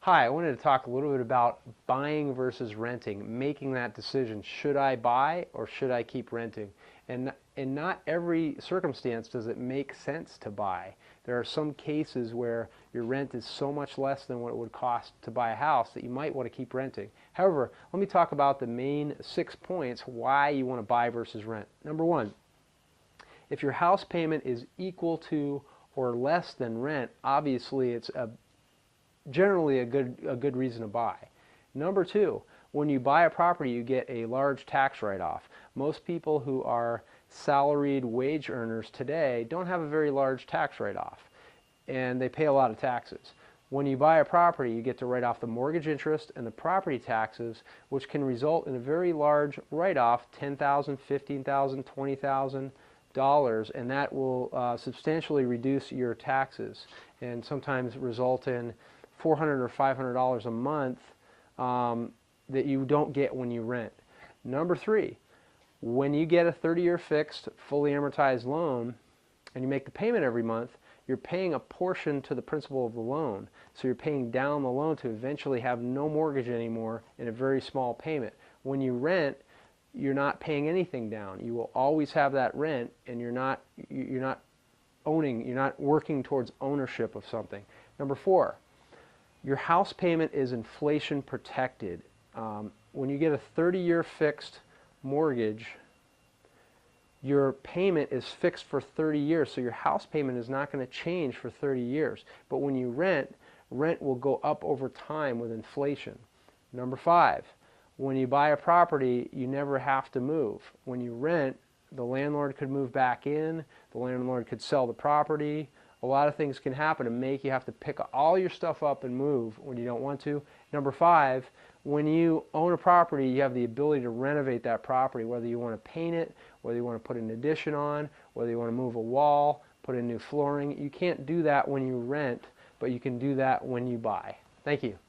Hi, I wanted to talk a little bit about buying versus renting, making that decision. Should I buy or should I keep renting? In not every circumstance does it make sense to buy. There are some cases where your rent is so much less than what it would cost to buy a house that you might want to keep renting. However, let me talk about the main 6 points why you want to buy versus rent. Number one, if your house payment is equal to or less than rent, obviously it's generally a good reason to buy. Number two, when you buy a property, you get a large tax write-off. Most people who are salaried wage earners today don't have a very large tax write-off, and they pay a lot of taxes. When you buy a property, you get to write off the mortgage interest and the property taxes, which can result in a very large write-off, $10,000, $15,000, $20,000, and that will substantially reduce your taxes and sometimes result in $400 or $500 a month that you don't get when you rent. Number three, when you get a 30-year fixed, fully amortized loan and you make the payment every month, you're paying a portion to the principal of the loan. So you're paying down the loan to eventually have no mortgage anymore and a very small payment. When you rent, you're not paying anything down. You will always have that rent, and you're not working towards ownership of something. Number four, your house payment is inflation protected. When you get a 30-year fixed mortgage, your payment is fixed for 30 years, so your house payment is not going to change for 30 years. But when you rent, rent will go up over time with inflation. Number five, when you buy a property, you never have to move. When you rent, the landlord could move back in, the landlord could sell the property. A lot of things can happen to make you have to pick all your stuff up and move when you don't want to. Number five, when you own a property, you have the ability to renovate that property, whether you want to paint it, whether you want to put an addition on, whether you want to move a wall, put in new flooring. You can't do that when you rent, but you can do that when you buy. Thank you.